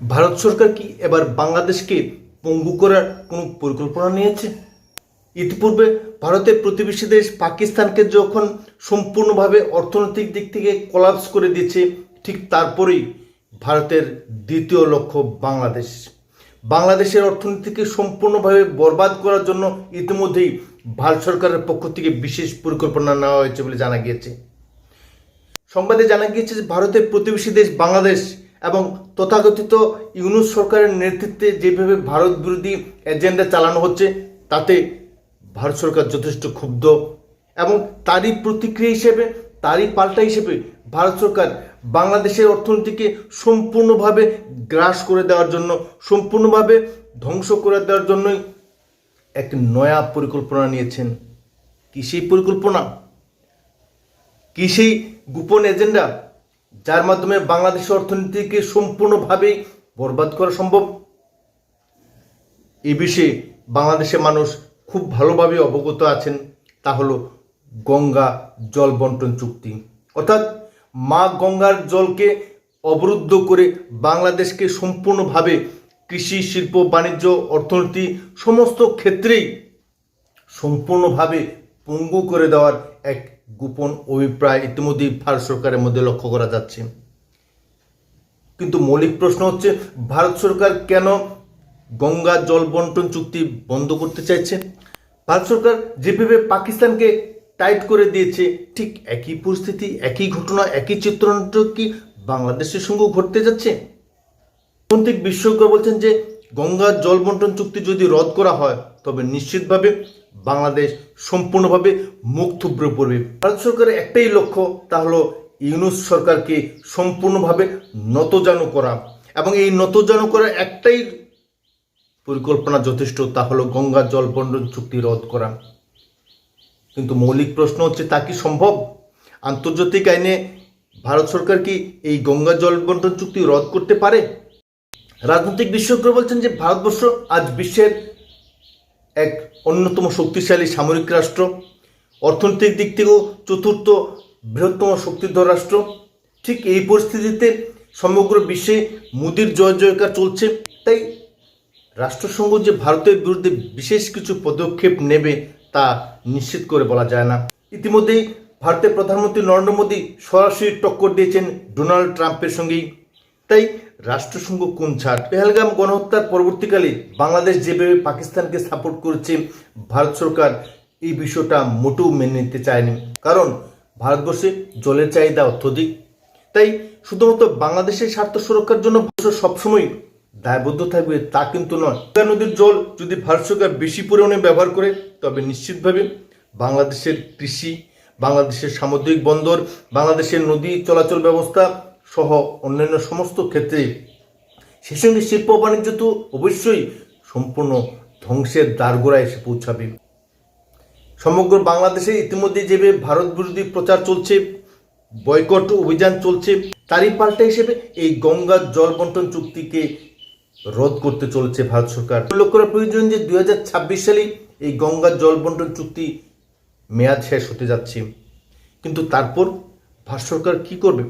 ভারত সরকার কি এবার বাংলাদেশকে পঙ্গু করার কোনো পরিকল্পনা নিয়েছে? ইতিপূর্বে ভারতের প্রতিবেশী দেশ পাকিস্তানকে যখন সম্পূর্ণভাবে অর্থনৈতিক দিক থেকে কোলাপস করে দিয়েছে, ঠিক তারপরেই ভারতের দ্বিতীয় লক্ষ্য বাংলাদেশ। বাংলাদেশের অর্থনীতিকে সম্পূর্ণভাবে বরবাদ করার জন্য ইতিমধ্যেই ভারত সরকারের পক্ষ থেকে বিশেষ পরিকল্পনা নেওয়া হয়েছে বলে জানা গিয়েছে। সংবাদে জানা গিয়েছে যে ভারতের প্রতিবেশী দেশ বাংলাদেশ এবং তথাকথিত ইউনূস সরকারের নেতৃত্বে যেভাবে ভারত বিরোধী এজেন্ডা চালানো হচ্ছে, তাতে ভারত সরকার যথেষ্ট ক্ষুব্ধ এবং তারই প্রতিক্রিয়া হিসেবে, তারই পাল্টা হিসেবে ভারত সরকার বাংলাদেশের অর্থনীতিকে সম্পূর্ণভাবে গ্রাস করে দেওয়ার জন্য, সম্পূর্ণভাবে ধ্বংস করে দেওয়ার জন্যই এক নয়া পরিকল্পনা নিয়েছেন। কি সেই পরিকল্পনা? কি সেই গোপন এজেন্ডা যার মাধ্যমে বাংলাদেশের অর্থনীতিকে সম্পূর্ণভাবে বরবাদ করা সম্ভব? এই বিষয়ে বাংলাদেশের মানুষ খুব ভালোভাবে অবগত আছেন। তা হলো গঙ্গা জল বন্টন চুক্তি, অর্থাৎ মা গঙ্গার জলকে অবরুদ্ধ করে বাংলাদেশকে সম্পূর্ণভাবে কৃষি, শিল্প, বাণিজ্য, অর্থনীতি সমস্ত ক্ষেত্রেই সম্পূর্ণভাবে পঙ্গু করে দেওয়ার এক গোপন অভিপ্রায় ইতিমধ্যেই ভারত সরকারের মধ্যে লক্ষ্য করা যাচ্ছে। কিন্তু মৌলিক প্রশ্ন হচ্ছে, ভারত সরকার কেন গঙ্গা জল বন্টন চুক্তি বন্ধ করতে চাইছে? ভারত সরকার যেভাবে পাকিস্তানকে টাইট করে দিয়েছে, ঠিক একই পরিস্থিতি, একই ঘটনা, একই চিত্রনাট্য কি বাংলাদেশের সঙ্গেও ঘটতে যাচ্ছে? অর্থনৈতিক বিশেষজ্ঞ বলছেন যে গঙ্গা জল বন্টন চুক্তি যদি রদ করা হয়, তবে নিশ্চিতভাবে বাংলাদেশ সম্পূর্ণভাবে মুখ থুবড়ে পড়বে। ভারত সরকারের একটাই লক্ষ্য, তা হলো ইউনূস সরকারকে সম্পূর্ণভাবে নতজানু করা, এবং এই নতজানু করার একটাই পরিকল্পনা যথেষ্ট, তা হলো গঙ্গা জল বন্টন চুক্তি রদ করা। কিন্তু মৌলিক প্রশ্ন হচ্ছে, তা কি সম্ভব? আন্তর্জাতিক আইনে ভারত সরকার কি এই গঙ্গা জল বন্টন চুক্তি রদ করতে পারে? রাজনৈতিক বিশেষজ্ঞ বলছেন যে ভারতবর্ষ আজ বিশ্বের এক অন্যতম শক্তিশালী সামরিক রাষ্ট্র, অর্থনৈতিক দিক থেকেও চতুর্থ বৃহত্তম শক্তিধর রাষ্ট্র। ঠিক এই পরিস্থিতিতে সমগ্র বিশ্বে মোদির জয় জয়কার চলছে। তাই রাষ্ট্রসংঘ যে ভারতের বিরুদ্ধে বিশেষ কিছু পদক্ষেপ নেবে তা নিশ্চিত করে বলা যায় না। ইতিমধ্যেই ভারতের প্রধানমন্ত্রী নরেন্দ্র মোদী সরাসরি টক্কর দিয়েছেন ডোনাল্ড ট্রাম্পের সঙ্গেই। তাই রাষ্ট্রসংঘ কোন ছাড়? পেহেলগাম গণহত্যার পরবর্তীকালে বাংলাদেশ যেভাবে পাকিস্তানকে সাপোর্ট করেছে, ভারত সরকার এই বিষয়টা মোটেও মেনে নিতে চায়নি। কারণ ভারতবর্ষে জলের চাহিদা অত্যধিক। তাই শুধুমাত্র বাংলাদেশের স্বার্থ সুরক্ষার জন্য ভারত সবসময় দায়বদ্ধ থাকবে তা কিন্তু নয়। গঙ্গা নদীর জল যদি ভারত সরকার বেশি পরিমাণে ব্যবহার করে, তবে নিশ্চিতভাবে বাংলাদেশের কৃষি, বাংলাদেশের সামুদ্রিক বন্দর, বাংলাদেশের নদী চলাচল ব্যবস্থা সহ অন্যান্য সমস্ত ক্ষেত্রে, সেই সঙ্গে শিল্প বাণিজ্য তো অবশ্যই সম্পূর্ণ ধ্বংসের দ্বারগোড়ায় এসে পৌঁছাবে। সমগ্র বাংলাদেশে ইতিমধ্যে যেভাবে ভারত বিরোধী প্রচার চলছে, বয়কট অভিযান চলছে, তারই পাল্টা হিসেবে এই গঙ্গা জল বন্টন চুক্তিকে রদ করতে চলেছে ভারত সরকার। উল্লেখ করা প্রয়োজন যে 2026 সালেই এই গঙ্গা জল বন্টন চুক্তি মেয়াদ শেষ হতে যাচ্ছে। কিন্তু তারপর ভারত সরকার কি করবে?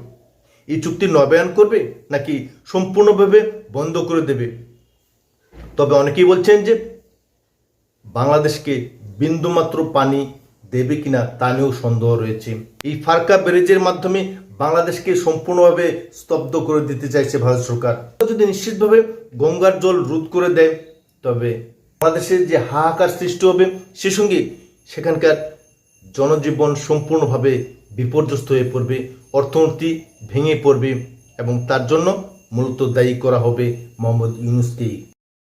এই চুক্তি নবায়ন করবে নাকি সম্পূর্ণভাবে বন্ধ করে দেবে? তবে অনেকেই বলছেন যে বাংলাদেশকে বিন্দুমাত্র পানি দেবে কিনা তা নিয়েও সন্দেহ রয়েছে। এই ফারকা ব্যারেজের মাধ্যমে বাংলাদেশকে সম্পূর্ণভাবে স্তব্ধ করে দিতে চাইছে ভারত সরকার। যদি নিশ্চিতভাবে গঙ্গার জল রোধ করে দেয়, তবে বাংলাদেশের যে হাহাকার সৃষ্টি হবে, সে সঙ্গে সেখানকার জনজীবন সম্পূর্ণভাবে বিপর্যস্ত হয়ে পড়বে, অর্থনীতি ভেঙে পড়বে, এবং তার জন্য মূলত দায়ী করা হবে মোহাম্মদ ইউনূসকেই।